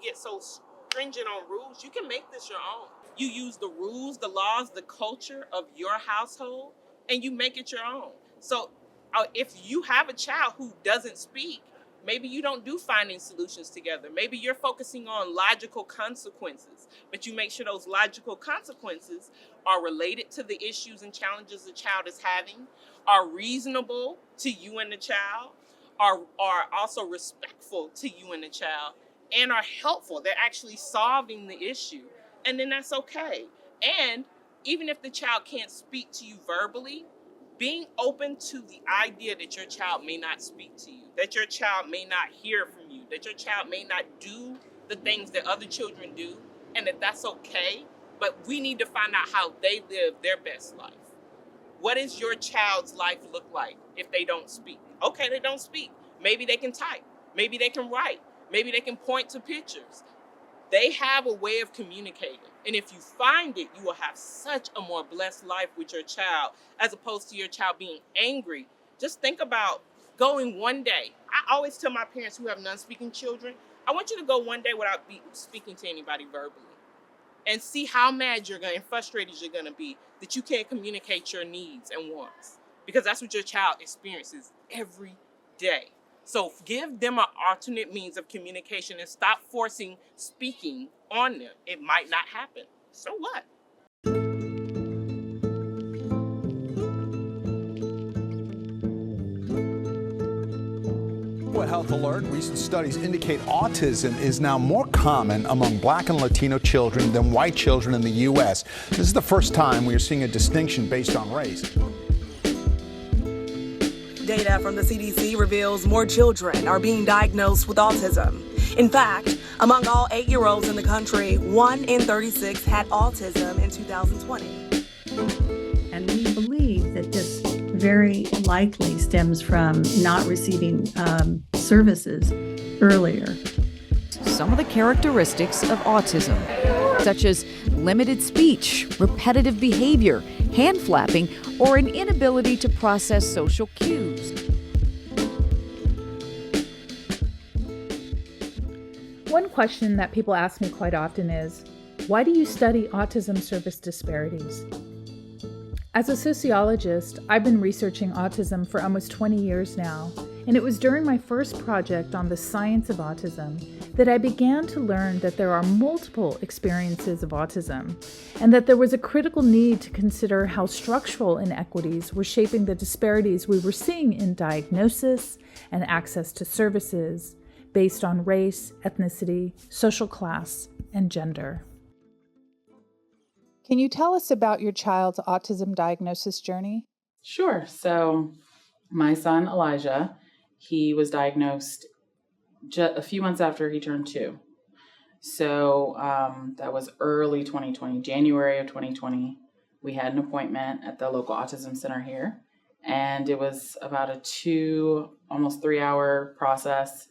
get so stringent on rules, you can make this your own. You use the rules, the laws, the culture of your household, and you make it your own. So if you have a child who doesn't speak, maybe you don't do finding solutions together. Maybe you're focusing on logical consequences, but you make sure those logical consequences are related to the issues and challenges the child is having, are reasonable to you and the child, are also respectful to you and the child, and are helpful. They're actually solving the issue. And then that's okay. And even if the child can't speak to you verbally, being open to the idea that your child may not speak to you, that your child may not hear from you, that your child may not do the things that other children do, and that that's okay, but we need to find out how they live their best life. What does your child's life look like if they don't speak? Okay, they don't speak. Maybe they can type. Maybe they can write. Maybe they can point to pictures. They have a way of communicating. And if you find it, you will have such a more blessed life with your child, as opposed to your child being angry. Just think about going one day. I always tell my parents who have non-speaking children, I want you to go one day without speaking to anybody verbally, and see how mad you're going and frustrated you're going to be that you can't communicate your needs and wants, because that's what your child experiences every day. So give them an alternate means of communication and stop forcing speaking on them. It might not happen. So what? Well, Health Alert, recent studies indicate autism is now more common among Black and Latino children than white children in the U.S. This is the first time we are seeing a distinction based on race. Data from the CDC reveals more children are being diagnosed with autism. In fact, among all 8-year-olds in the country, 1 in 36 had autism in 2020. And we believe that this very likely stems from not receiving services earlier. Some of the characteristics of autism, such as limited speech, repetitive behavior, hand flapping, or an inability to process social cues. One question that people ask me quite often is, why do you study autism service disparities? As a sociologist, I've been researching autism for almost 20 years now, and it was during my first project on the science of autism that I began to learn that there are multiple experiences of autism, and that there was a critical need to consider how structural inequities were shaping the disparities we were seeing in diagnosis and access to services based on race, ethnicity, social class, and gender. Can you tell us about your child's autism diagnosis journey? Sure. So my son, Elijah, he was diagnosed a few months after he turned 2. So that was early 2020, January of 2020. We had an appointment at the local autism center here, and it was about a 2, almost 3-hour process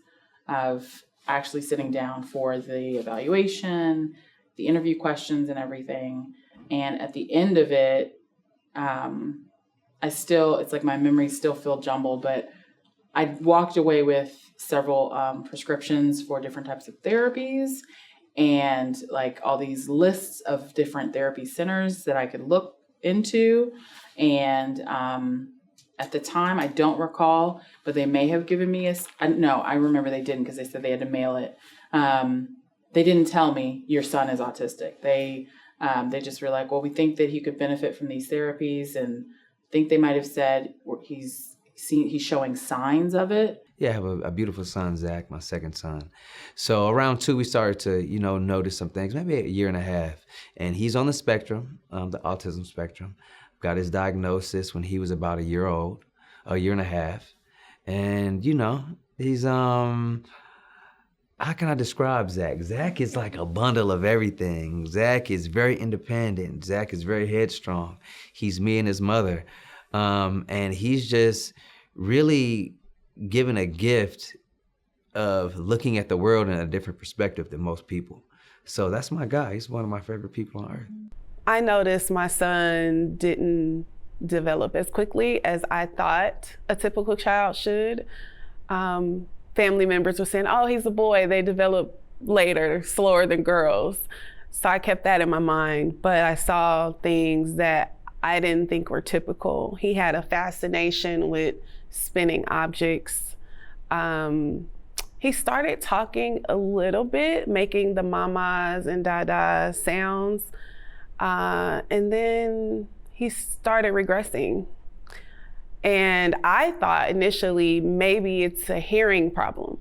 of actually sitting down for the evaluation, the interview questions and everything. And at the end of it, it's like my memories still feel jumbled, but I walked away with several prescriptions for different types of therapies, and like all these lists of different therapy centers that I could look into. And at the time, I don't recall, but they may have given me no, I remember they didn't, because they said they had to mail it. They didn't tell me your son is autistic. They just were like, well, we think that he could benefit from these therapies, and I think they might have said he's showing signs of it. Yeah, I have a beautiful son, Zach, my second son. So around 2, we started to, notice some things, maybe a year and a half. And he's on the spectrum, the autism spectrum. Got his diagnosis when he was about a year old, a year and a half. And, he's, how can I describe Zach? Zach is like a bundle of everything. Zach is very independent. Zach is very headstrong. He's me and his mother. And he's just really given a gift of looking at the world in a different perspective than most people. So that's my guy. He's one of my favorite people on earth. I noticed my son didn't develop as quickly as I thought a typical child should. Family members were saying, oh, he's a boy. They develop later, slower than girls. So I kept that in my mind, but I saw things that I didn't think were typical. He had a fascination with spinning objects. He started talking a little bit, making the mamas and dadas sounds. And then he started regressing. And I thought initially maybe it's a hearing problem.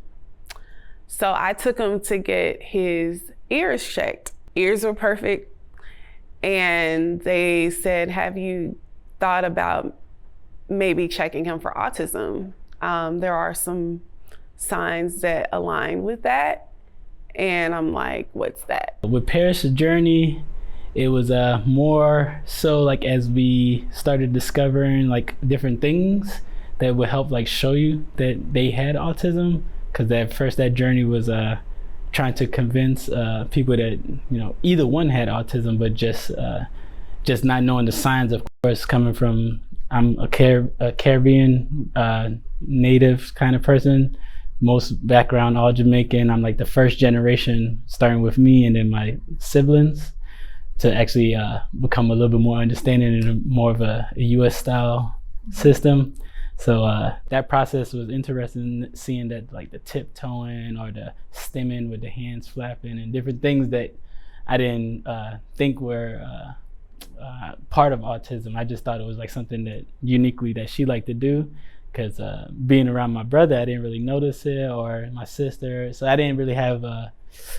So I took him to get his ears checked. Ears were perfect. And they said, have you thought about maybe checking him for autism? There are some signs that align with that. And I'm like, what's that? With Paris' journey, it was more so like as we started discovering like different things that would help like show you that they had autism. Because at first that journey was trying to convince people that, you know, either one had autism, but just not knowing the signs. Of course, coming from, I'm a Caribbean native kind of person, most background all Jamaican. I'm like the first generation, starting with me and then my siblings, to actually become a little bit more understanding in more of a US style system. So that process was interesting, seeing that like the tiptoeing or the stimming with the hands flapping and different things that I didn't think were part of autism. I just thought it was like something that uniquely that she liked to do, because being around my brother, I didn't really notice it, or my sister. So I didn't really have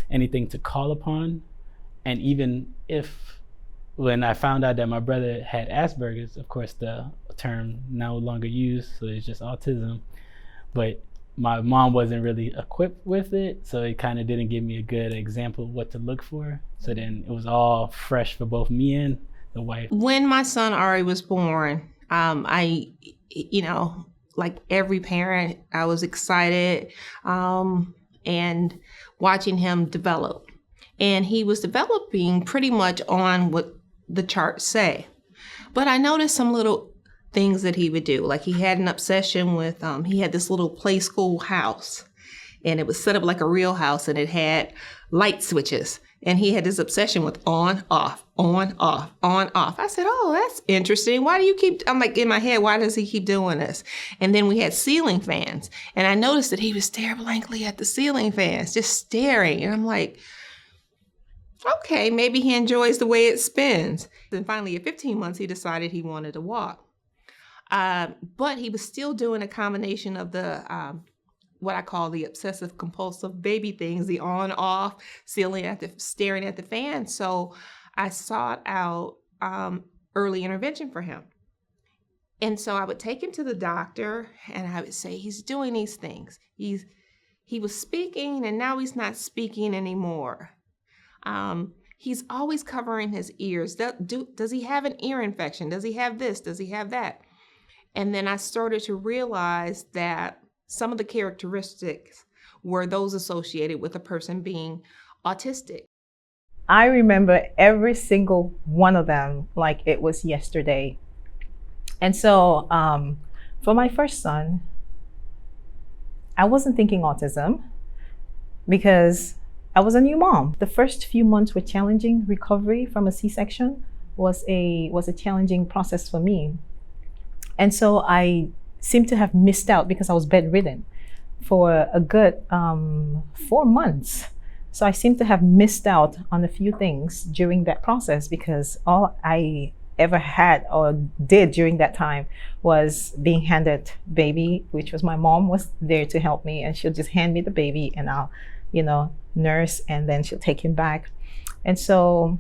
anything to call upon. And even if, when I found out that my brother had Asperger's, of course the term no longer used, so it's just autism. But my mom wasn't really equipped with it, so it kind of didn't give me a good example of what to look for. So then it was all fresh for both me and the wife. When my son Ari was born, I, you know, like every parent, I was excited and watching him develop. And he was developing pretty much on what the charts say. But I noticed some little things that he would do. Like he had an obsession with, he had this little play school house, and it was set up like a real house, and it had light switches. And he had this obsession with on, off, on, off, on, off. I said, oh, that's interesting. Why do you keep, I'm like in my head, why does he keep doing this? And then we had ceiling fans. And I noticed that he would stare blankly at the ceiling fans, just staring. And I'm like, okay, maybe he enjoys the way it spins. Then finally at 15 months, he decided he wanted to walk. But he was still doing a combination of the, what I call the obsessive compulsive baby things, the on, off, staring at the fan. So I sought out early intervention for him. And so I would take him to the doctor and I would say, he's doing these things. He was speaking and now he's not speaking anymore. He's always covering his ears. Does he have an ear infection? Does he have this? Does he have that? And then I started to realize that some of the characteristics were those associated with a person being autistic. I remember every single one of them like it was yesterday. And so for my first son, I wasn't thinking autism because I was a new mom. The first few months were challenging. Recovery from a C-section was a challenging process for me. And so I seemed to have missed out because I was bedridden for a good 4 months. So I seemed to have missed out on a few things during that process because all I ever had or did during that time was being handed baby, which was my mom was there to help me, and she'll just hand me the baby and I'll, nurse, and then she'll take him back. And so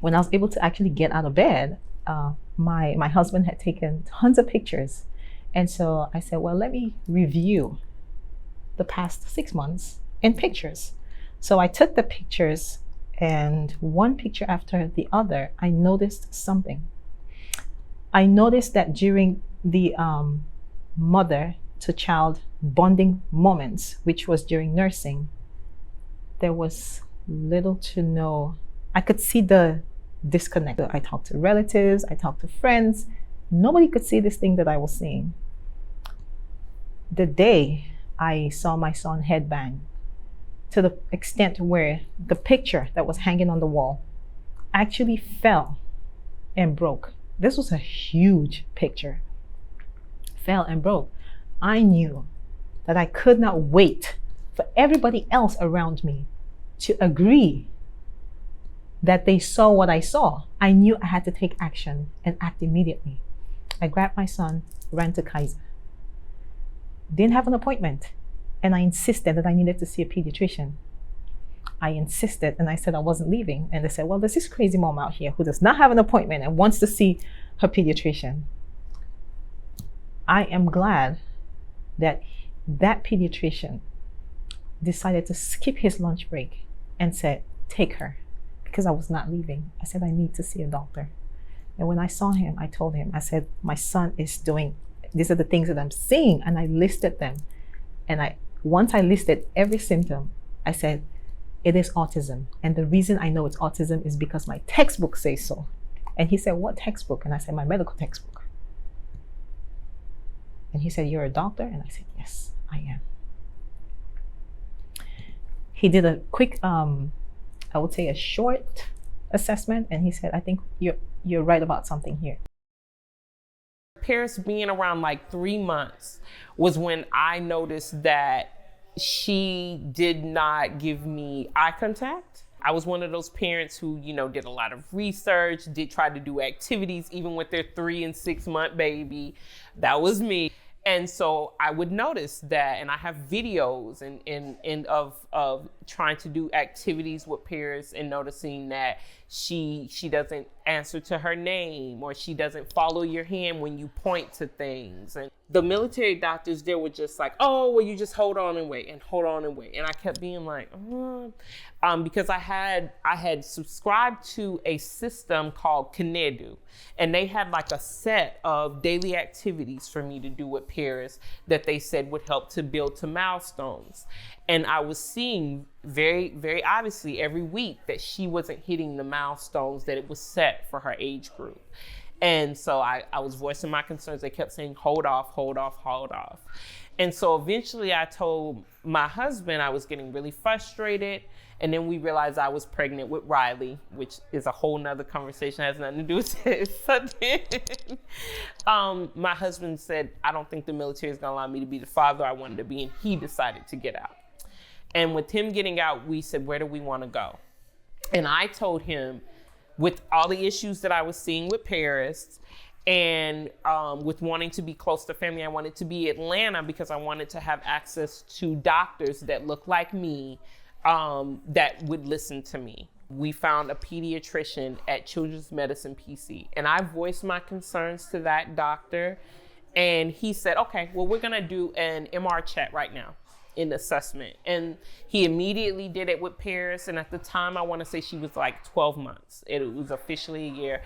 when I was able to actually get out of bed, my husband had taken tons of pictures. And so I said, well, let me review the past 6 months in pictures. So I took the pictures, and one picture after the other, I noticed something. I noticed that during the mother to child bonding moments, which was during nursing, there was little to no, I could see the disconnect. I talked to relatives, I talked to friends. Nobody could see this thing that I was seeing. The day I saw my son headbang, to the extent where the picture that was hanging on the wall actually fell and broke. This was a huge picture. Fell and broke. I knew that I could not wait for everybody else around me to agree that they saw what I saw. I knew I had to take action and act immediately. I grabbed my son, ran to Kaiser. Didn't have an appointment, and I insisted that I needed to see a pediatrician. I insisted, and I said I wasn't leaving. And they said, well, there's this crazy mom out here who does not have an appointment and wants to see her pediatrician. I am glad that that pediatrician decided to skip his lunch break and said, take her, because I was not leaving. I said, I need to see a doctor. And when I saw him, I told him, I said, my son is doing, these are the things that I'm seeing. And I listed them. And once I listed every symptom, I said, it is autism. And the reason I know it's autism is because my textbook says so. And he said, what textbook? And I said, my medical textbook. And he said, you're a doctor? And I said, yes, I am. He did a quick, I would say a short assessment. And he said, I think you're right about something here. Paris being around like 3 months was when I noticed that she did not give me eye contact. I was one of those parents who, did a lot of research, try to do activities, even with their 3 and 6 month baby. That was me. And so I would notice that, and I have videos of trying to do activities with Paris and noticing that she doesn't answer to her name, or she doesn't follow your hand when you point to things. And the military doctors there were just like, oh, well, you just hold on and wait and hold on and wait. And I kept being like, because I had subscribed to a system called Kinedu, and they had like a set of daily activities for me to do with Paris that they said would help to build to milestones. And I was seeing very, very obviously every week that she wasn't hitting the milestones that it was set for her age group. And so I was voicing my concerns. They kept saying, hold off, hold off, hold off. And so eventually I told my husband I was getting really frustrated. And then we realized I was pregnant with Riley, which is a whole nother conversation, has nothing to do with this. So then, my husband said, I don't think the military is gonna allow me to be the father I wanted to be, and he decided to get out. And with him getting out, we said, where do we wanna go? And I told him, with all the issues that I was seeing with Paris, and with wanting to be close to family, I wanted to be Atlanta because I wanted to have access to doctors that look like me, that would listen to me. We found a pediatrician at Children's Medicine PC, and I voiced my concerns to that doctor, and he said, okay, well, we're gonna do an MR chat right now in assessment. And he immediately did it with Paris, and at the time, I wanna say she was like 12 months. It was officially a year.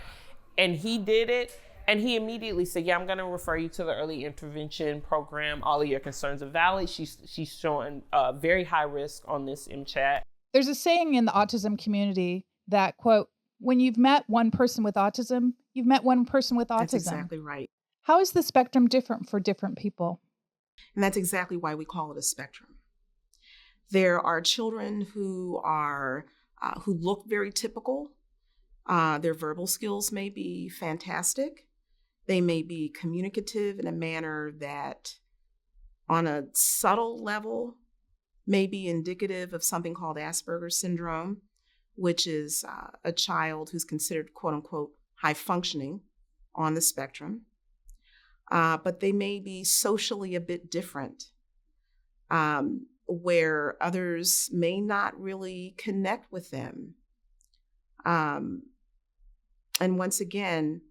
And he did it, and he immediately said, yeah, I'm gonna refer you to the early intervention program. All of your concerns are valid. She's showing very high risk on this MChat. There's a saying in the autism community that, quote, when you've met one person with autism, you've met one person with autism. That's exactly right. How is the spectrum different for different people? And that's exactly why we call it a spectrum. There are children who look very typical. Their verbal skills may be fantastic. They may be communicative in a manner that, on a subtle level, may be indicative of something called Asperger's syndrome, which is a child who's considered, quote unquote, high functioning on the spectrum. But they may be socially a bit different, where others may not really connect with them. And once again,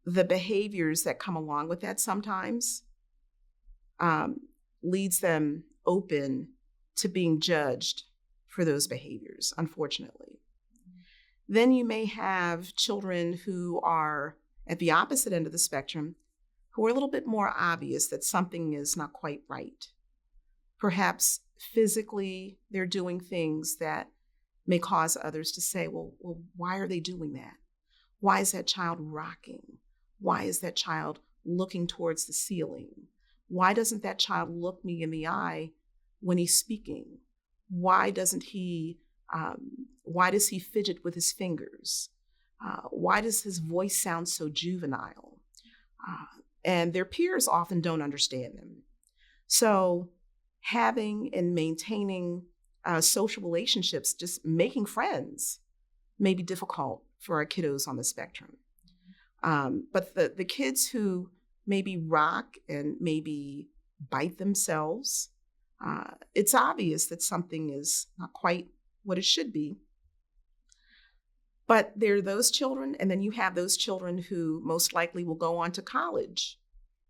the behaviors that come along with that sometimes leads them open to being judged for those behaviors, unfortunately. Then you may have children who are at the opposite end of the spectrum, who are a little bit more obvious that something is not quite right. Perhaps physically they're doing things that may cause others to say, well, why are they doing that? Why is that child rocking? Why is that child looking towards the ceiling? Why doesn't that child look me in the eye when he's speaking? why does he fidget with his fingers? Why does his voice sound so juvenile? And their peers often don't understand them. So having and maintaining social relationships, just making friends, may be difficult for our kiddos on the spectrum. But the kids who maybe rock and maybe bite themselves, it's obvious that something is not quite what it should be. But there are those children, and then you have those children who most likely will go on to college,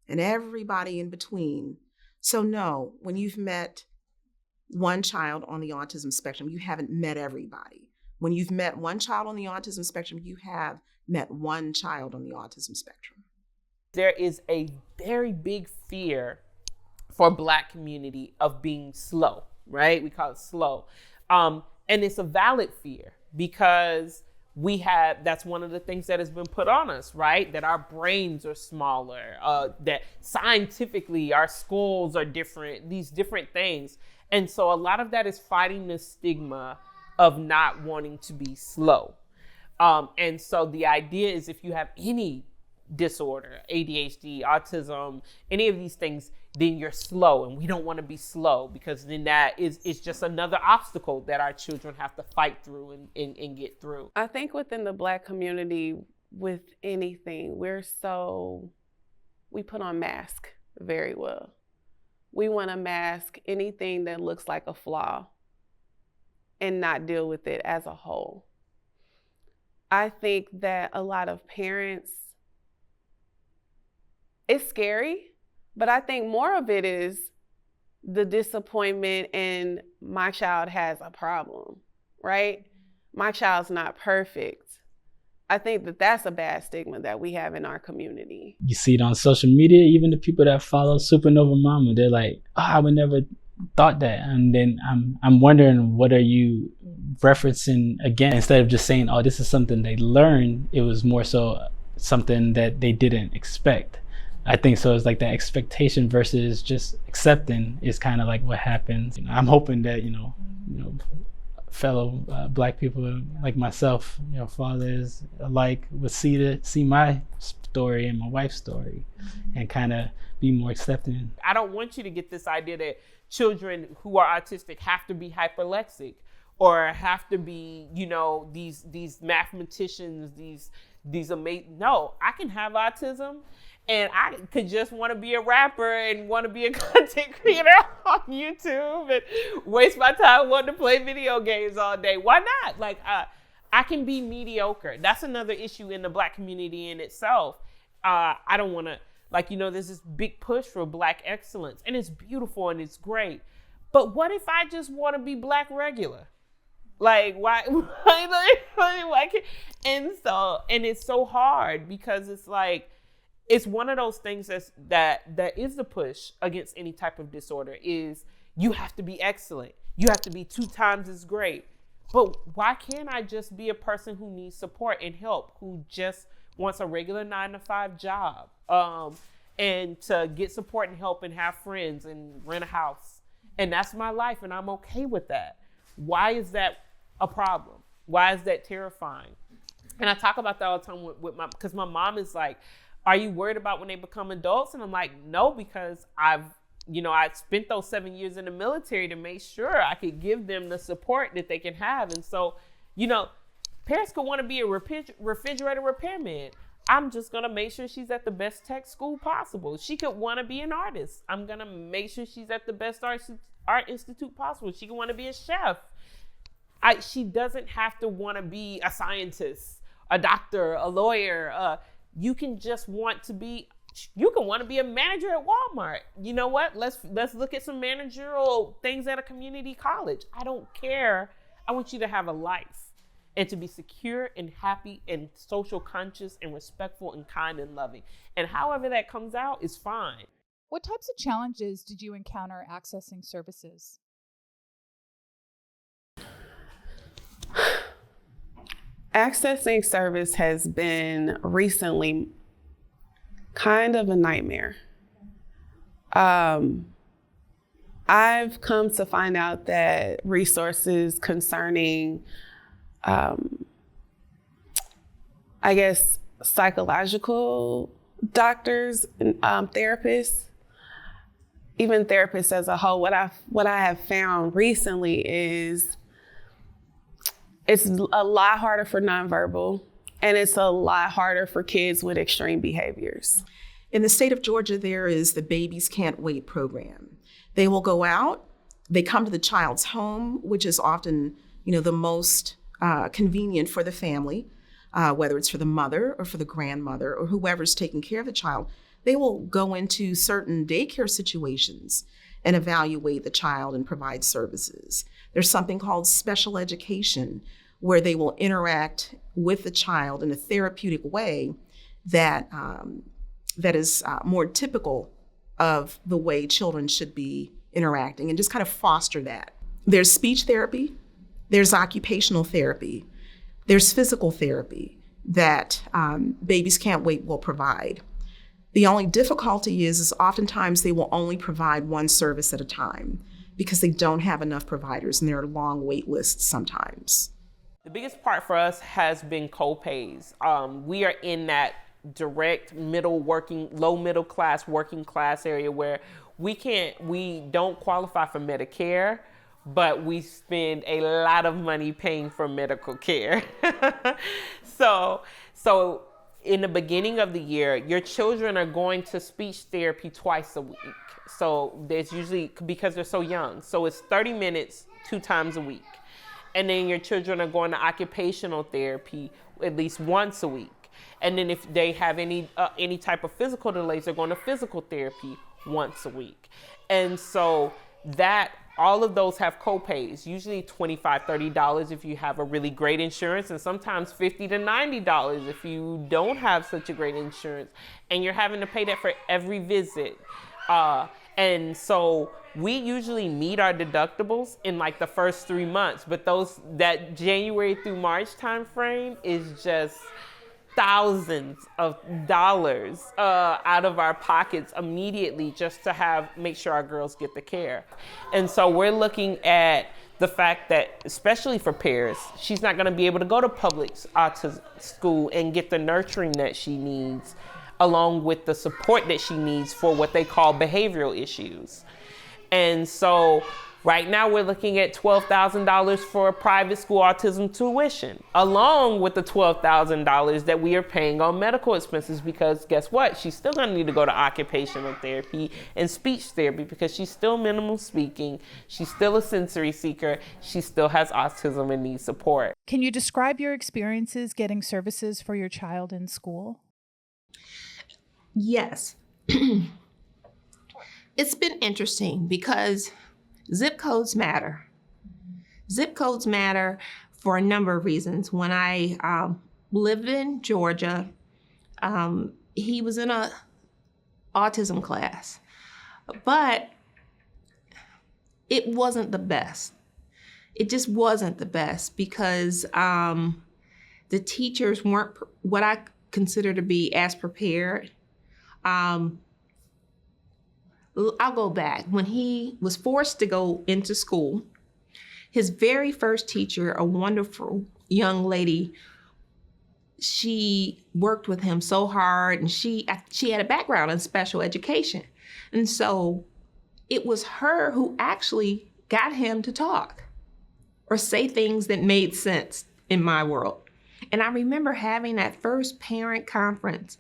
and everybody in between. So no, when you've met one child on the autism spectrum, you haven't met everybody. When you've met one child on the autism spectrum, you have met one child on the autism spectrum. There is a very big fear for Black community of being slow, right? We call it slow. And it's a valid fear because that's one of the things that has been put on us, right? That our brains are smaller, that scientifically our skulls are different, these different things. And so a lot of that is fighting the stigma of not wanting to be slow. And so the idea is if you have any disorder, ADHD, autism, any of these things, then you're slow, and we don't want to be slow because then it's just another obstacle that our children have to fight through and get through. I think within the Black community, with anything, we put on mask very well. We want to mask anything that looks like a flaw and not deal with it as a whole. I think that a lot of parents, it's scary, but I think more of it is the disappointment and my child has a problem, right? My child's not perfect. I think that that's a bad stigma that we have in our community. You see it on social media, even the people that follow Supernova Mama, they're like, oh, I would never thought that. And then I'm wondering, what are you referencing again? Instead of just saying, oh, this is something they learned, it was more so something that they didn't expect. I think so. It's like that expectation versus just accepting is kind of like what happens. I'm hoping that, fellow Black people like myself, fathers alike, would see my story and my wife's story and kind of be more accepting. I don't want you to get this idea that children who are autistic have to be hyperlexic or have to be, these mathematicians, these amazing. No, I can have autism. And I could just want to be a rapper and want to be a content creator on YouTube and waste my time wanting to play video games all day. Why not? I can be mediocre. That's another issue in the Black community in itself. I don't want to, there's this big push for Black excellence, and it's beautiful and it's great. But what if I just want to be Black regular? Why can't? And it's so hard because it's it's one of those things that is the push against any type of disorder is you have to be excellent. You have to be 2 times as great. But why can't I just be a person who needs support and help, who just wants a regular 9-to-5 job, and to get support and help and have friends and rent a house? And that's my life, and I'm okay with that. Why is that a problem? Why is that terrifying? And I talk about that all the time with because my mom is like, are you worried about when they become adults? And I'm like, no, because I spent those 7 years in the military to make sure I could give them the support that they can have. And so, parents could want to be a refrigerator repairman. I'm just going to make sure she's at the best tech school possible. She could want to be an artist. I'm going to make sure she's at the best art institute possible. She could want to be a chef. She doesn't have to want to be a scientist, a doctor, a lawyer, you can just want to be a manager at Walmart. You know what? Let's look at some managerial things at a community college. I don't care. I want you to have a life and to be secure and happy and social conscious and respectful and kind and loving. And however that comes out is fine. What types of challenges did you encounter accessing services? Accessing service has been recently kind of a nightmare. I I've come to find out that resources concerning, I guess, psychological doctors, therapists, even therapists as a whole, what I have found recently is it's a lot harder for nonverbal, and it's a lot harder for kids with extreme behaviors. In the state of Georgia, there is the Babies Can't Wait program. They will go out, they come to the child's home, which is often, the most convenient for the family, whether it's for the mother or for the grandmother or whoever's taking care of the child. They will go into certain daycare situations and evaluate the child and provide services. There's something called special education, where they will interact with the child in a therapeutic way that is more typical of the way children should be interacting, and just kind of foster that. There's speech therapy, there's occupational therapy, there's physical therapy that Babies Can't Wait will provide. The only difficulty is oftentimes they will only provide one service at a time because they don't have enough providers, and there are long wait lists sometimes. The biggest part for us has been co-pays. We are in that direct low middle class, working class area where we don't qualify for Medicare, but we spend a lot of money paying for medical care. So in the beginning of the year, your children are going to speech therapy twice a week. So there's usually, because they're so young, so it's 30 minutes 2 times a week. And then your children are going to occupational therapy at least once a week. And then if they have any type of physical delays, they're going to physical therapy once a week. And so all of those have co-pays, usually $25, $30 if you have a really great insurance, and sometimes $50 to $90 if you don't have such a great insurance. And you're having to pay that for every visit. And so we usually meet our deductibles in like the first 3 months, but that January through March time frame is just thousands of dollars out of our pockets immediately just to make sure our girls get the care. And so we're looking at the fact that, especially for Paris, she's not going to be able to go to public autism school and get the nurturing that she needs, along with the support that she needs for what they call behavioral issues. And so right now we're looking at $12,000 for a private school autism tuition, along with the $12,000 that we are paying on medical expenses, because guess what? She's still gonna need to go to occupational therapy and speech therapy because she's still minimal speaking, she's still a sensory seeker, she still has autism and needs support. Can you describe your experiences getting services for your child in school? Yes. It's been interesting because zip codes matter. Zip codes matter for a number of reasons. When I lived in Georgia, he was in a autism class, but it wasn't the best. It just wasn't the best because the teachers weren't what I consider to be as prepared. I'll go back. When he was forced to go into school, his very first teacher, a wonderful young lady, she worked with him so hard, and she had a background in special education. And so it was her who actually got him to talk or say things that made sense in my world. And I remember having that first parent conference,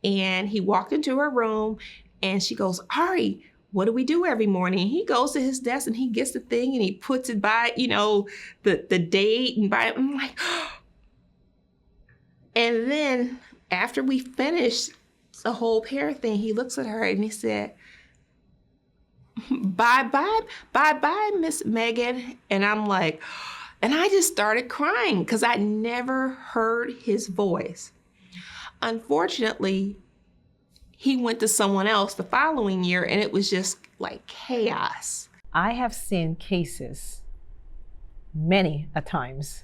and he walked into her room and she goes, "Ari, what do we do every morning?" And he goes to his desk and he gets the thing and he puts it by, the date and by, I'm like, and then after we finished the whole parent thing, he looks at her and he said, bye, Miss Megan. And I'm like, and I just started crying because I never heard his voice. Unfortunately, he went to someone else the following year, and it was just like chaos. I have seen cases many a times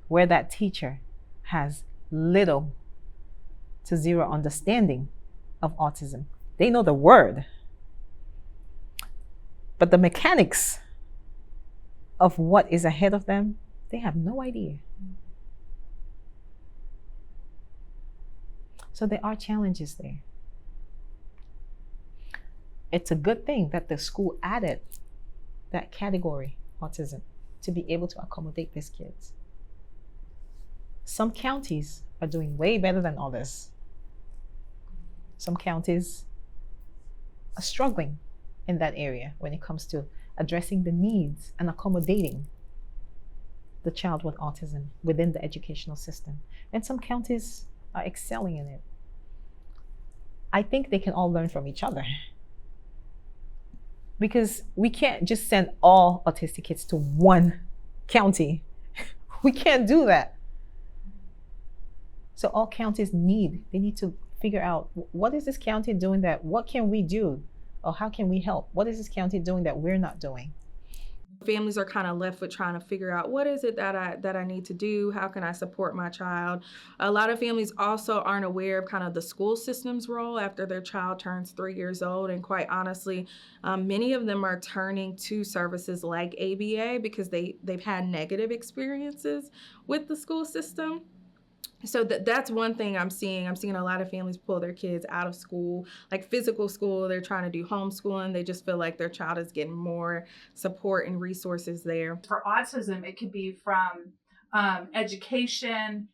where that teacher has little to zero understanding of autism. They know the word, But the mechanics of what is ahead of them, they have no idea. So there are challenges there. It's a good thing that the school added that category, autism, to be able to accommodate these kids. Some counties are doing way better than others. Some counties are struggling in that area when it comes to addressing the needs and accommodating the child with autism within the educational system. And some counties are excelling in it. I think they can all learn from each other. Because we can't just send all autistic kids to one county. We can't do that. So all counties need to figure out, what is this county doing that, what can we do? Or how can we help? What is this county doing that we're not doing? Families are kind of left with trying to figure out, what is it that I need to do? How can I support my child? A lot of families also aren't aware of kind of the school system's role after their child turns 3 years old. And quite honestly, many of them are turning to services like ABA because they've had negative experiences with the school system. So that's one thing I'm seeing. I'm seeing a lot of families pull their kids out of school, like physical school. They're trying to do homeschooling. They just feel like their child is getting more support and resources there. For autism, it could be from education,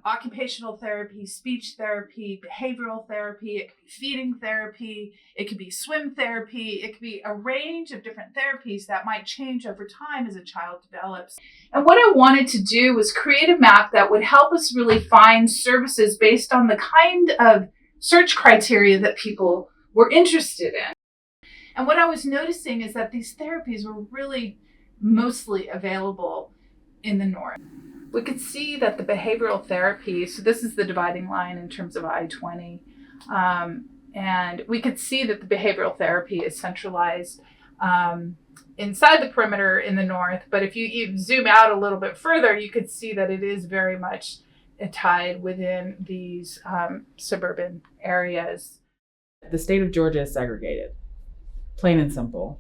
occupational therapy, speech therapy, behavioral therapy. It could be feeding therapy. It could be swim therapy. It could be a range of different therapies that might change over time as a child develops. And what I wanted to do was create a map that would help us really find services based on the kind of search criteria that people were interested in. And what I was noticing is that these therapies were really mostly available in the North. We could see that the behavioral therapy, so this is the dividing line in terms of I-20, and we could see that the behavioral therapy is centralized inside the perimeter in the North, but if you zoom out a little bit further, you could see that it is very much tied within these suburban areas. The state of Georgia is segregated, plain and simple.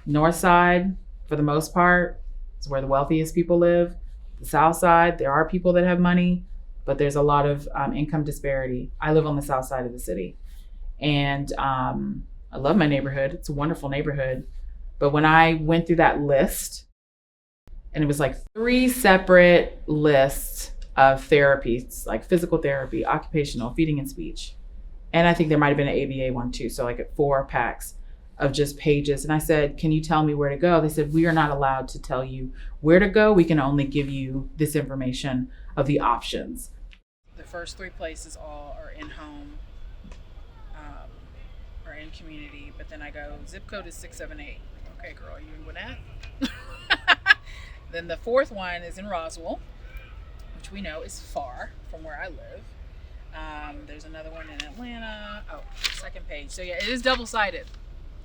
North side, for the most part, is where the wealthiest people live. The south side, there are people that have money, but there's a lot of income disparity. I live on the south side of the city, and I love my neighborhood. It's a wonderful neighborhood. But when I went through that list, and it was like 3 separate lists of therapies, like physical therapy, occupational, feeding and speech. And I think there might have been an ABA one too. So like 4 packs of just pages. And I said, can you tell me where to go? They said, we are not allowed to tell you where to go. We can only give you this information of the options. The first 3 places all are in home or in community, but then I go, zip code is 678. Okay, girl, you in with that? Then the 4th one is in Roswell, which we know is far from where I live. There's another one in Atlanta. Oh, second page. So yeah, it is double-sided.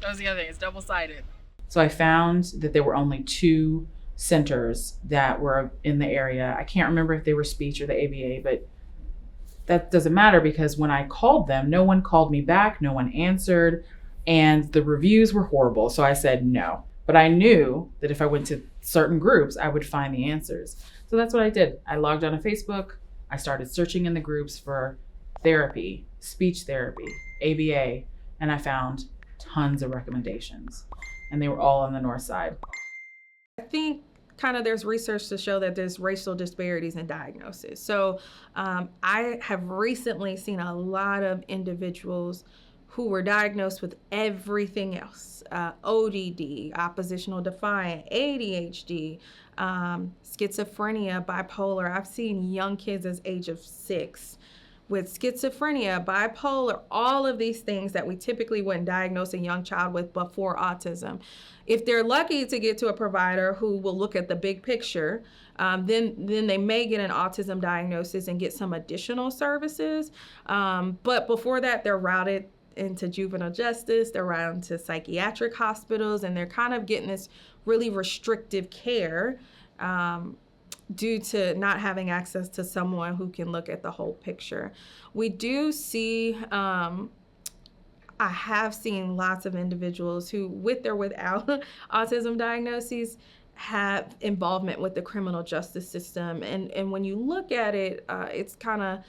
That was the other thing, it's double-sided. So I found that there were only 2 centers that were in the area. I can't remember if they were speech or the ABA, but that doesn't matter because when I called them, no one called me back, no one answered, and the reviews were horrible. So I said no. But I knew that if I went to certain groups, I would find the answers. So that's what I did. I logged on to Facebook. I started searching in the groups for therapy, speech therapy, ABA, and I found tons of recommendations, and they were all on the north side. I think kind of there's research to show that there's racial disparities in diagnosis. So I have recently seen a lot of individuals who were diagnosed with everything else, ODD, oppositional defiant, ADHD, schizophrenia, bipolar. I've seen young kids as age of 6 with schizophrenia, bipolar, all of these things that we typically wouldn't diagnose a young child with before autism. If they're lucky to get to a provider who will look at the big picture, then they may get an autism diagnosis and get some additional services. But before that, they're routed into juvenile justice, they're routed to psychiatric hospitals, and they're kind of getting this really restrictive care due to not having access to someone who can look at the whole picture. We do see I have seen lots of individuals who, with or without autism diagnoses, have involvement with the criminal justice system. And when you look at it, it's kind of,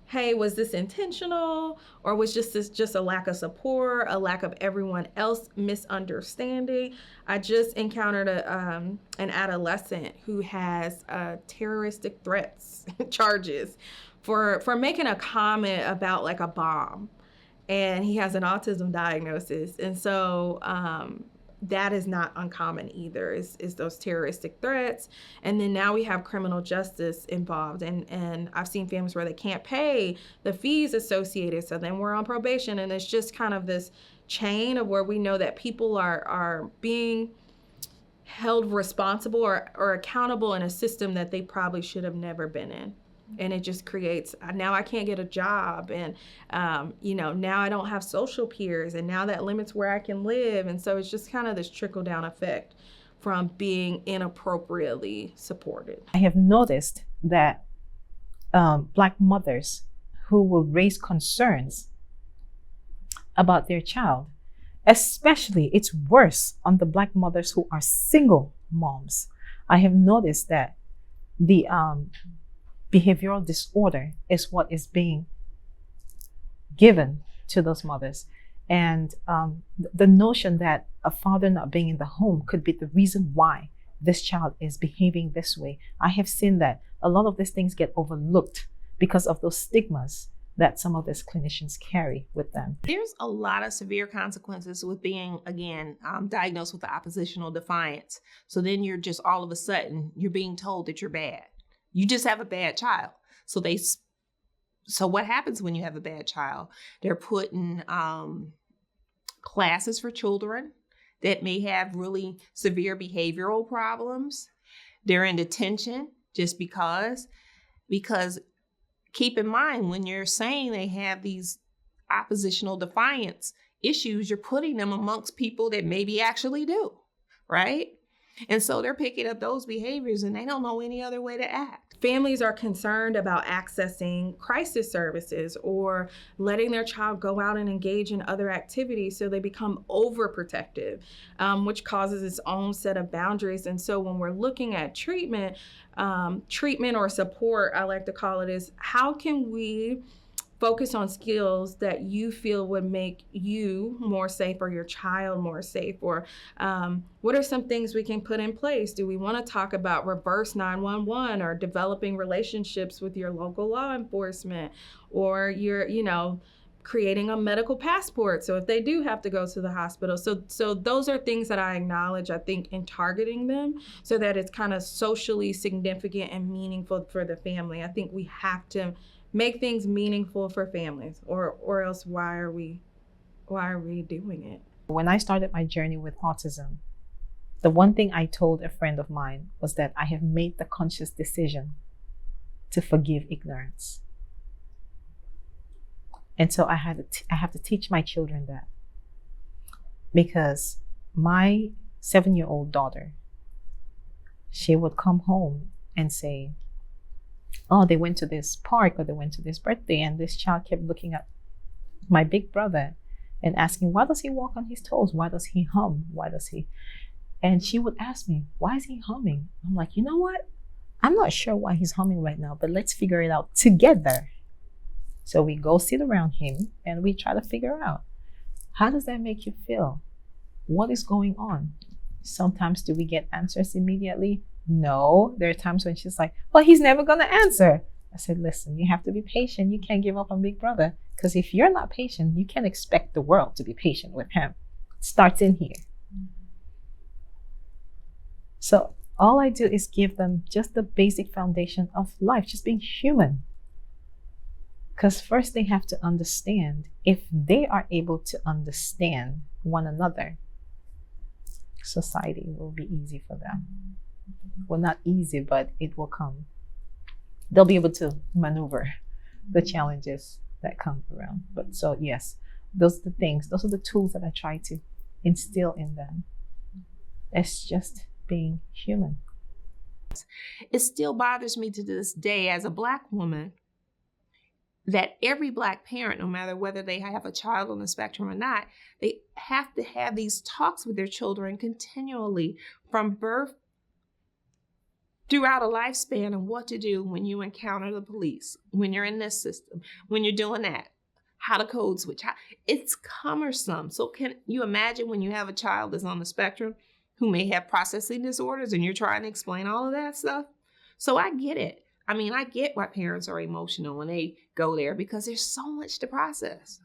hey, was this intentional, or was this just a lack of support, a lack of everyone else misunderstanding? I just encountered an adolescent who has terroristic threats charges for making a comment about like a bomb, and he has an autism diagnosis. And so that is not uncommon either, is those terroristic threats. And then now we have criminal justice involved. And I've seen families where they can't pay the fees associated. So then we're on probation. And it's just kind of this chain of where we know that people are being held responsible or accountable in a system that they probably should have never been in. And it just creates, now I can't get a job, and now I don't have social peers, and now that limits where I can live. And so it's just kind of this trickle down effect from being inappropriately supported. I have noticed that Black mothers who will raise concerns about their child, especially it's worse on the Black mothers who are single moms. I have noticed that the behavioral disorder is what is being given to those mothers. And the notion that a father not being in the home could be the reason why this child is behaving this way. I have seen that a lot of these things get overlooked because of those stigmas that some of these clinicians carry with them. There's a lot of severe consequences with being, again, diagnosed with the oppositional defiance. So then you're just all of a sudden, you're being told that you're bad. You just have a bad child. So what happens when you have a bad child? They're put in classes for children that may have really severe behavioral problems. They're in detention just because keep in mind, when you're saying they have these oppositional defiance issues, you're putting them amongst people that maybe actually do, right? And so they're picking up those behaviors and they don't know any other way to act. Families are concerned about accessing crisis services or letting their child go out and engage in other activities, so they become overprotective, which causes its own set of boundaries. And so when we're looking at treatment or support, I like to call it, is how can we focus on skills that you feel would make you more safe or your child more safe? Or what are some things we can put in place? Do we want to talk about reverse 911 or developing relationships with your local law enforcement, or you're, creating a medical passport so if they do have to go to the hospital? So those are things that I acknowledge, I think, in targeting them so that it's kind of socially significant and meaningful for the family. I think we have to make things meaningful for families, or else why are we doing it? When I started my journey with autism, the one thing I told a friend of mine was that I have made the conscious decision to forgive ignorance. And so I have to teach my children that, because my 7-year-old daughter, she would come home and say, oh, they went to this park or they went to this birthday, and this child kept looking at my big brother and asking, why does he walk on his toes? Why does he hum? Why does he? And she would ask me, why is he humming? I'm like, you know what? I'm not sure why he's humming right now, but let's figure it out together. So we go sit around him and we try to figure out, how does that make you feel? What is going on? Sometimes do we get answers immediately? No. There are times when she's like, well, he's never going to answer. I said, listen, you have to be patient. You can't give up on Big Brother, because if you're not patient, you can't expect the world to be patient with him. It starts in here. So all I do is give them just the basic foundation of life, just being human. Because first they have to understand. If they are able to understand one another, society will be easy for them. Well, not easy, but it will come. They'll be able to maneuver the challenges that come around. But so yes, those are the things, those are the tools that I try to instill in them. It's just being human. It still bothers me to this day as a Black woman that every Black parent, no matter whether they have a child on the spectrum or not, they have to have these talks with their children continually from birth throughout a lifespan of what to do when you encounter the police, when you're in this system, when you're doing that, how to code switch. It's cumbersome. So can you imagine when you have a child that's on the spectrum who may have processing disorders and you're trying to explain all of that stuff? So I get it. I mean, I get why parents are emotional when they go there because there's so much to process.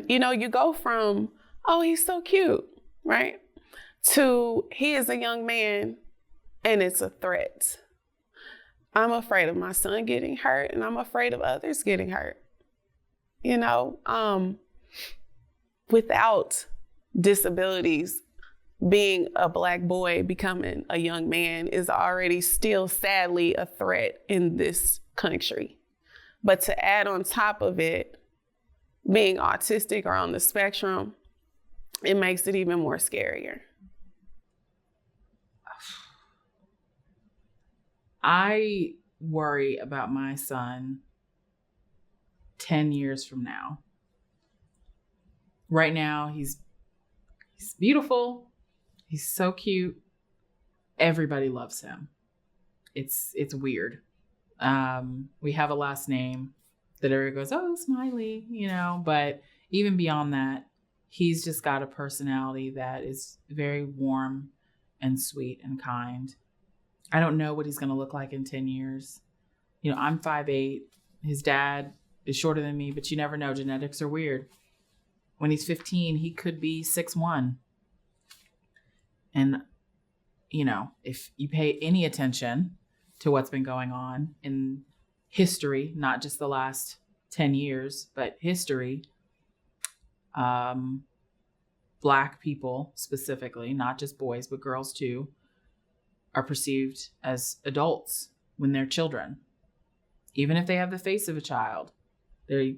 You know, you go from, oh, he's so cute, right? To he is a young man and it's a threat. I'm afraid of my son getting hurt and I'm afraid of others getting hurt. You know, without disabilities, being a Black boy becoming a young man is already still sadly a threat in this country. But to add on top of it, being autistic or on the spectrum, it makes it even more scarier. I worry about my son 10 years from now. Right now, he's beautiful. He's so cute. Everybody loves him. It's weird. We have a last name that everyone goes, oh, Smiley, you know, but even beyond that, he's just got a personality that is very warm and sweet and kind. I don't know what he's going to look like in 10 years. You know, I'm 5'8". His dad is shorter than me, but you never know. Genetics are weird. When he's 15, he could be 6'1". And, you know, if you pay any attention to what's been going on in history, not just the last 10 years, but history, Black people specifically, not just boys, but girls too, are perceived as adults when they're children. Even if they have the face of a child, we're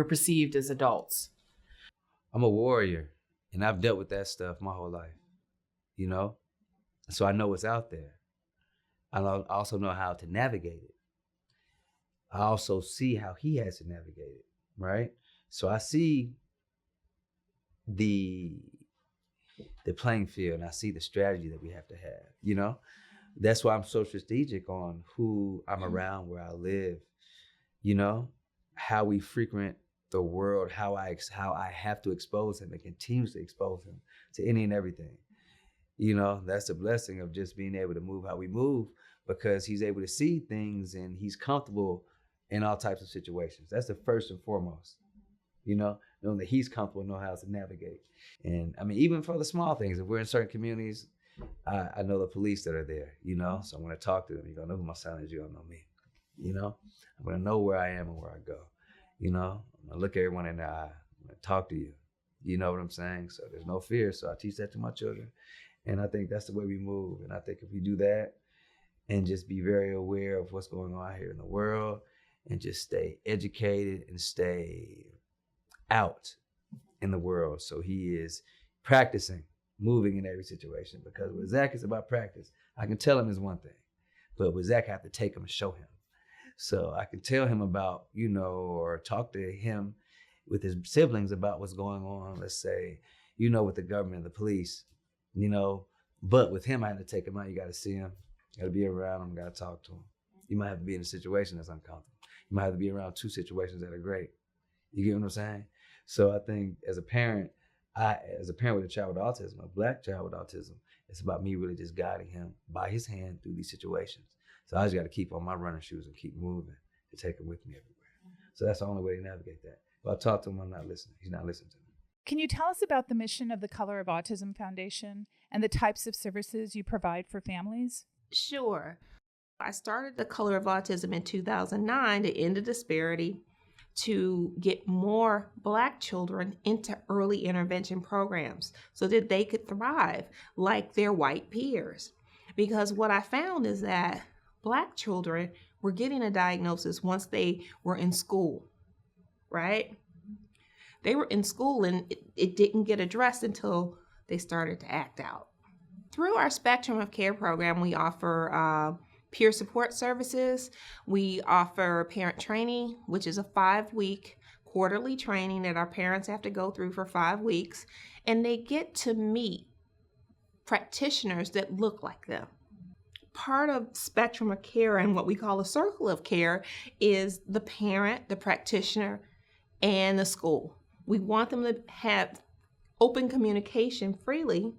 perceived as adults. I'm a warrior, and I've dealt with that stuff my whole life, you know? So I know what's out there. I also know how to navigate it. I also see how he has to navigate it, right? So I see the playing field, and I see the strategy that we have to have, you know? That's why I'm so strategic on who I'm around, where I live, you know? How we frequent the world, how I have to expose him and continuously expose him to any and everything. You know, that's the blessing of just being able to move how we move, because he's able to see things and he's comfortable in all types of situations. That's the first and foremost, you know, knowing that he's comfortable and know how to navigate. And I mean, even for the small things, if we're in certain communities, I know the police that are there, you know, so I'm going to talk to them. You're going to know who my son is, you're going to know me, you know, I'm going to know where I am and where I go, you know, I'm going to look everyone in the eye, I'm going to talk to you, you know what I'm saying? So there's no fear. So I teach that to my children. And I think that's the way we move. And I think if we do that and just be very aware of what's going on here in the world and just stay educated and stay out in the world. So he is practicing moving in every situation, because with Zach, it's about practice. I can tell him is one thing, but with Zach, I have to take him and show him. So I can tell him about, you know, or talk to him with his siblings about what's going on, let's say, you know, with the government, the police, you know, but with him, I had to take him out. You got to see him, got to be around him, got to talk to him. You might have to be in a situation that's uncomfortable. You might have to be around two situations that are great. You get what I'm saying? So I think as a parent with a child with autism, a Black child with autism, it's about me really just guiding him by his hand through these situations. So I just got to keep on my running shoes and keep moving to take him with me everywhere. So that's the only way to navigate that. If I talk to him, I'm not listening. He's not listening to me. Can you tell us about the mission of the Color of Autism Foundation and the types of services you provide for families? Sure. I started the Color of Autism in 2009 to end the disparity, to get more Black children into early intervention programs so that they could thrive like their white peers. Because what I found is that Black children were getting a diagnosis once they were in school, right? They were in school and it didn't get addressed until they started to act out. Through our Spectrum of Care program, we offer peer support services. We offer parent training, which is a 5-week quarterly training that our parents have to go through for 5 weeks, and they get to meet practitioners that look like them. Part of spectrum of care and what we call a circle of care is the parent, the practitioner, and the school. We want them to have open communication freely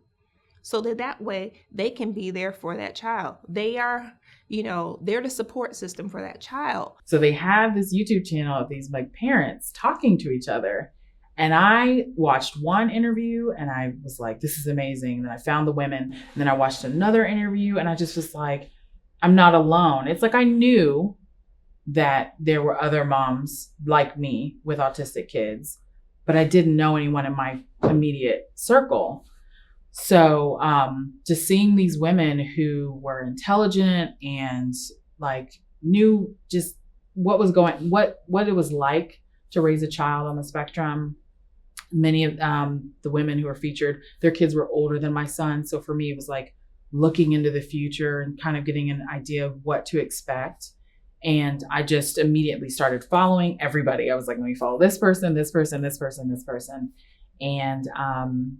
so that way they can be there for that child. They are, they're the support system for that child. So they have this YouTube channel of these like parents talking to each other. And I watched one interview and I was like, this is amazing. And then I found the women, and then I watched another interview and I just was like, I'm not alone. It's like I knew that there were other moms like me with autistic kids, but I didn't know anyone in my immediate circle. So just seeing these women who were intelligent and like knew just what was what it was like to raise a child on the spectrum. Many of the women who were featured, their kids were older than my son. So for me, it was like looking into the future and kind of getting an idea of what to expect. And I just immediately started following everybody. I was like, let me follow this person, this person, this person, this person. And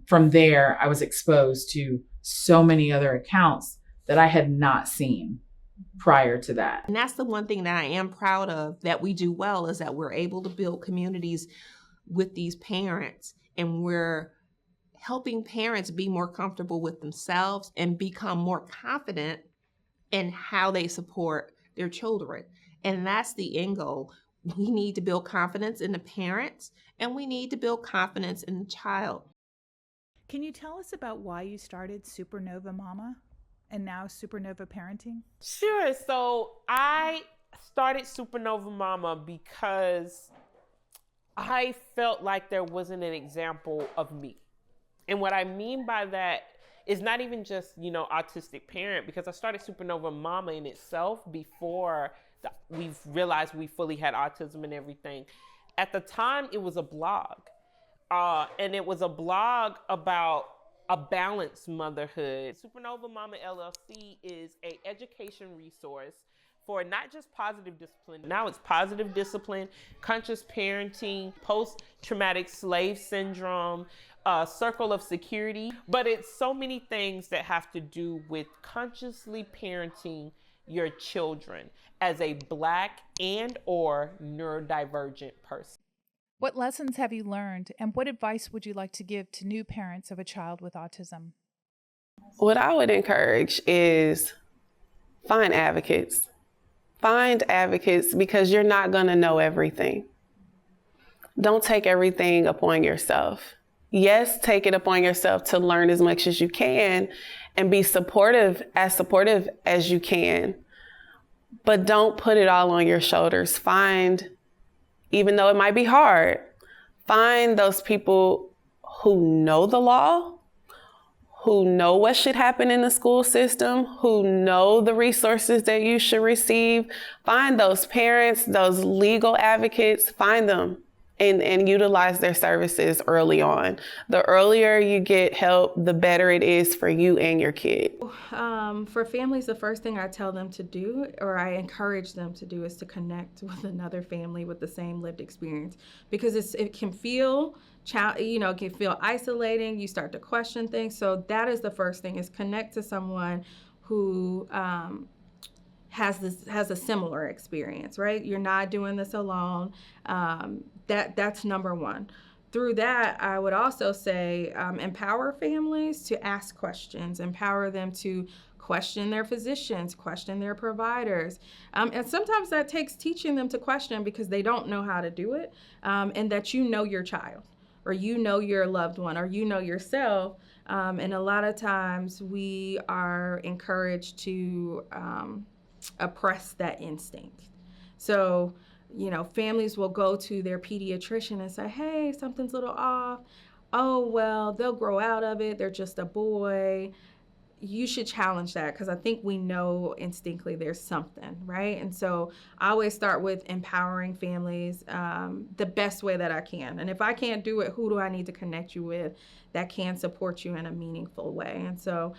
from there, I was exposed to so many other accounts that I had not seen prior to that. And that's the one thing that I am proud of that we do well, is that we're able to build communities with these parents, and we're helping parents be more comfortable with themselves and become more confident in how they support their children. And that's the end goal. We need to build confidence in the parents, and we need to build confidence in the child. Can you tell us about why you started Supernova Mama and now Supernova Parenting? Sure. So I started Supernova Mama because I felt like there wasn't an example of me. And what I mean by that is not even just, autistic parent, because I started Supernova Mama in itself before we've realized we fully had autism and everything. At the time, it was a blog. And it was a blog about a balanced motherhood. Supernova Mama LLC is an education resource for not just positive discipline. Now it's positive discipline, conscious parenting, post-traumatic slave syndrome, circle of security. But it's so many things that have to do with consciously parenting your children as a Black and or neurodivergent person. What lessons have you learned, and what advice would you like to give to new parents of a child with autism? What I would encourage is find advocates. Find advocates, because you're not going to know everything. Don't take everything upon yourself. Yes, take it upon yourself to learn as much as you can and be supportive as you can. But don't put it all on your shoulders. Find, even though it might be hard, find those people who know the law, who know what should happen in the school system, who know the resources that you should receive. Find those parents, those legal advocates, find them and utilize their services early on. The earlier you get help, the better it is for you and your kid. For families, the first thing I tell them to do, or I encourage them to do, is to connect with another family with the same lived experience, because it can feel can feel isolating. You start to question things. So that is the first thing, is connect to someone who has a similar experience, right? You're not doing this alone. That's number one. Through that, I would also say empower families to ask questions, empower them to question their physicians, question their providers. And sometimes that takes teaching them to question because they don't know how to do it, and that your child, or your loved one, or yourself. And a lot of times we are encouraged to oppress that instinct. So, families will go to their pediatrician and say, hey, something's a little off. Oh, well, they'll grow out of it. They're just a boy. You should challenge that, because I think we know instinctively there's something, right? And so I always start with empowering families the best way that I can. And if I can't do it, who do I need to connect you with that can support you in a meaningful way? And so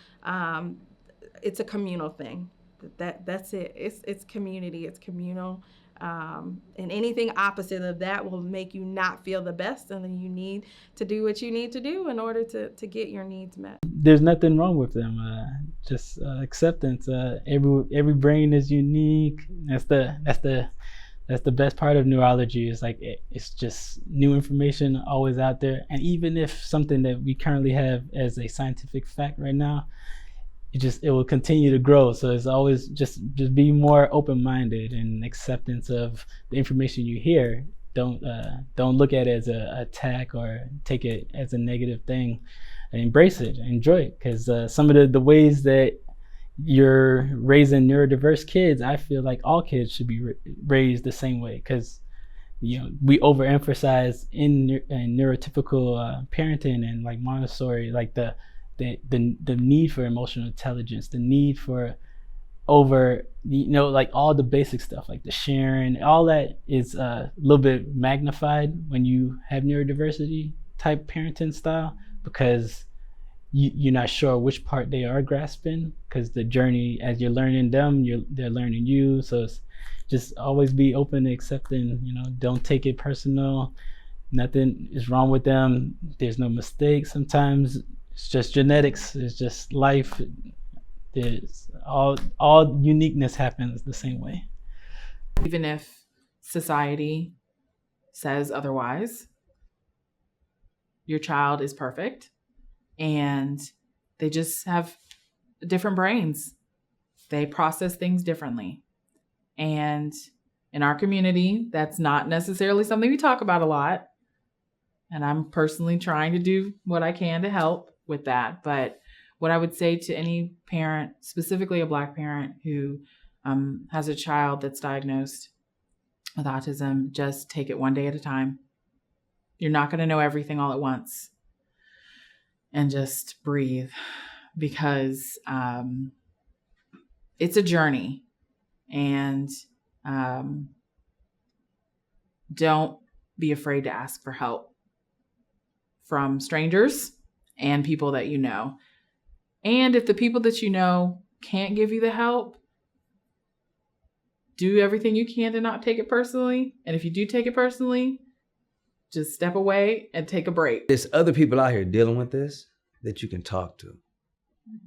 it's a communal thing. That's it. It's community. It's communal. And anything opposite of that will make you not feel the best, and then you need to do what you need to do in order to get your needs met. There's nothing wrong with them. Just acceptance. Every brain is unique. That's the best part of neurology. Is like it's just new information always out there. And even if something that we currently have as a scientific fact right now, it will continue to grow. So it's always just be more open-minded and acceptance of the information you hear. Don't look at it as an attack or take it as a negative thing. Embrace it, enjoy it, because some of the ways that you're raising neurodiverse kids, I feel like all kids should be raised the same way, because we overemphasize in neurotypical parenting and like Montessori, like the need for emotional intelligence, the need for like all the basic stuff, like the sharing, all that is a little bit magnified when you have neurodiversity type parenting style, because you're not sure which part they are grasping, because the journey, as you're learning them, they're learning you. So it's just always be open to accepting, don't take it personal. Nothing is wrong with them. There's no mistakes. Sometimes it's just genetics. It's just life. There's all uniqueness happens the same way. Even if society says otherwise, your child is perfect and they just have different brains. They process things differently. And in our community, that's not necessarily something we talk about a lot. And I'm personally trying to do what I can to help with that. But what I would say to any parent, specifically a Black parent who has a child that's diagnosed with autism, just take it one day at a time. You're not going to know everything all at once. And just breathe, because it's a journey. And don't be afraid to ask for help from strangers and people that you know. And if the people that you know can't give you the help, do everything you can to not take it personally. And if you do take it personally, just step away and take a break. There's other people out here dealing with this that you can talk to.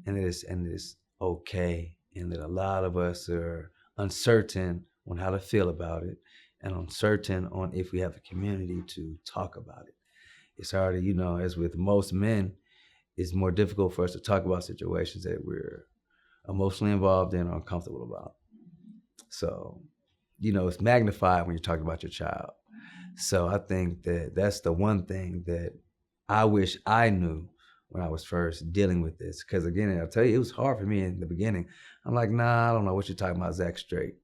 And it's okay. And that a lot of us are uncertain on how to feel about it, and uncertain on if we have a community to talk about it. It's hard to, as with most men, it's more difficult for us to talk about situations that we're emotionally involved in or uncomfortable about. So, it's magnified when you're talking about your child. So I think that that's the one thing that I wish I knew when I was first dealing with this. Because again, I'll tell you, it was hard for me in the beginning. I'm like, nah, I don't know what you're talking about, Zach Straight.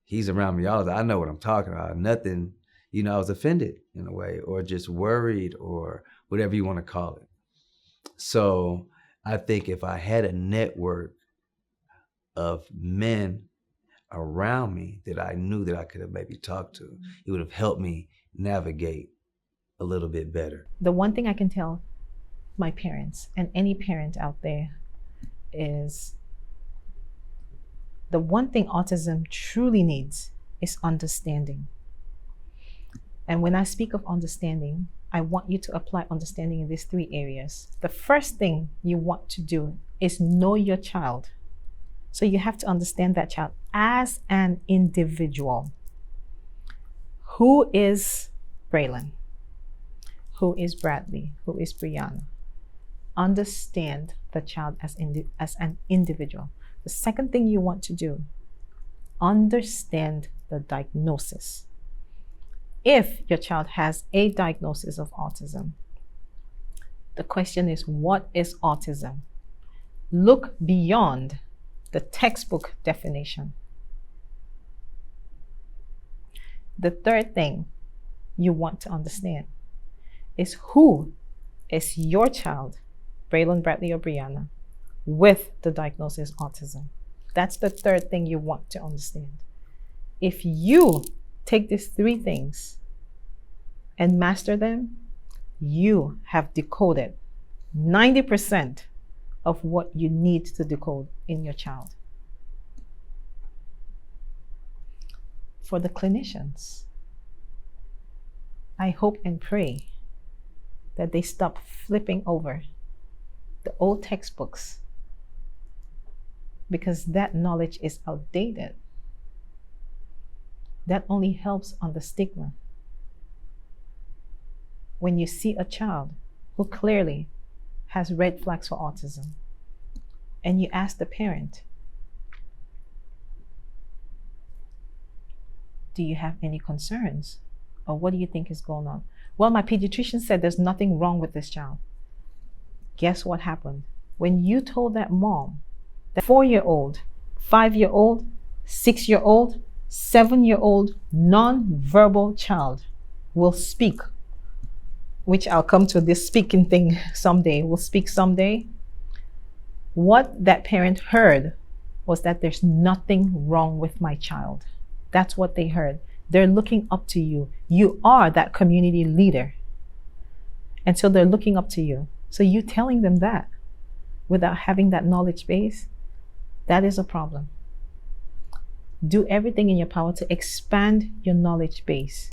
He's around me all the time. I know what I'm talking about. Nothing, I was offended in a way, or just worried, or whatever you want to call it. So I think if I had a network of men around me that I knew that I could have maybe talked to, it would have helped me navigate a little bit better. The one thing I can tell my parents and any parent out there is the one thing autism truly needs is understanding. And when I speak of understanding, I want you to apply understanding in these 3 areas. The first thing you want to do is know your child. So you have to understand that child as an individual. Who is Braylon? Who is Bradley? Who is Brianna? Understand the child as an individual. The second thing you want to do, understand the diagnosis. If your child has a diagnosis of autism, the question is, what is autism? Look beyond the textbook definition. The third thing you want to understand is who is your child, Braylon, Bradley, or Brianna, with the diagnosis autism. That's the third thing you want to understand. If you take these 3 things and master them, you have decoded 90% of what you need to decode in your child. for the clinicians. I hope and pray that they stop flipping over the old textbooks, because that knowledge is outdated. That only helps on the stigma. When you see a child who clearly has red flags for autism, and you ask the parent, do you have any concerns? Or what do you think is going on? Well, my pediatrician said there's nothing wrong with this child. Guess what happened? When you told that mom, that 4-year-old, 5-year-old, 6-year-old, 7-year-old non-verbal child will speak, which I'll come to this speaking thing someday, will speak someday. What that parent heard was that there's nothing wrong with my child. That's what they heard. They're looking up to you. You are that community leader. And so they're looking up to you. So you telling them that without having that knowledge base, that is a problem. Do everything in your power to expand your knowledge base.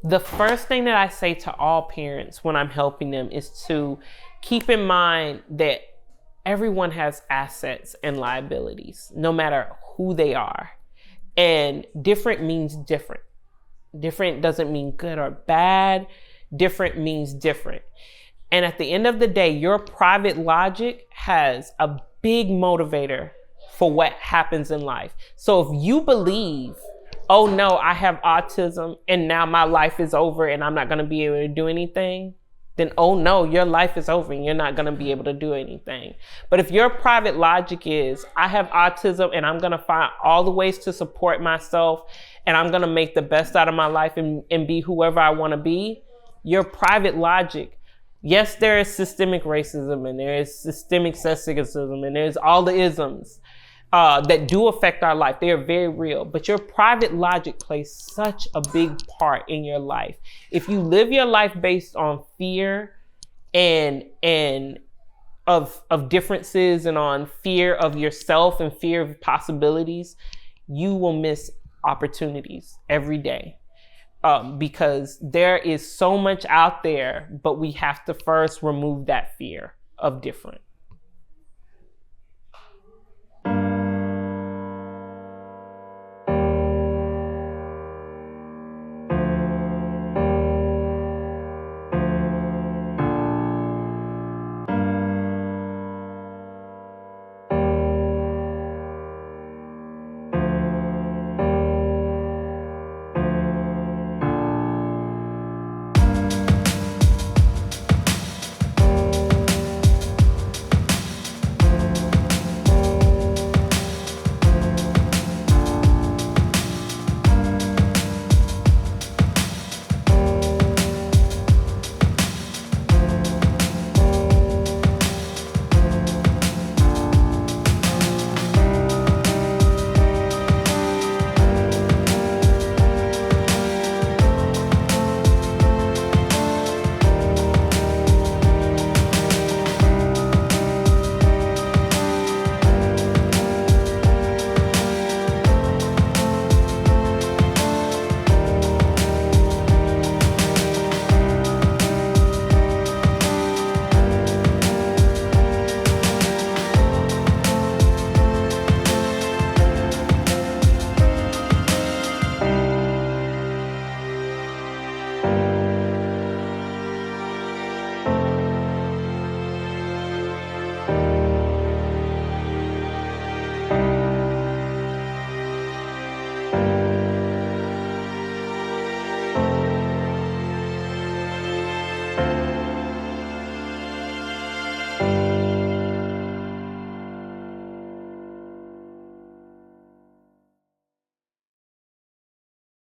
The first thing that I say to all parents when I'm helping them is to keep in mind that everyone has assets and liabilities, no matter who they are. And different means different. Different doesn't mean good or bad. Different means different. And at the end of the day, your private logic has a big motivator for what happens in life. So if you believe, oh no, I have autism and now my life is over and I'm not going to be able to do anything, then oh no, your life is over and you're not going to be able to do anything. But if your private logic is, I have autism and I'm going to find all the ways to support myself and I'm going to make the best out of my life and be whoever I want to be, your private logic, yes, there is systemic racism and there is systemic sexism and there's all the isms that do affect our life. They are very real, but your private logic plays such a big part in your life. If you live your life based on fear and of differences and on fear of yourself and fear of possibilities, you will miss opportunities every day. Because there is so much out there, but we have to first remove that fear of different.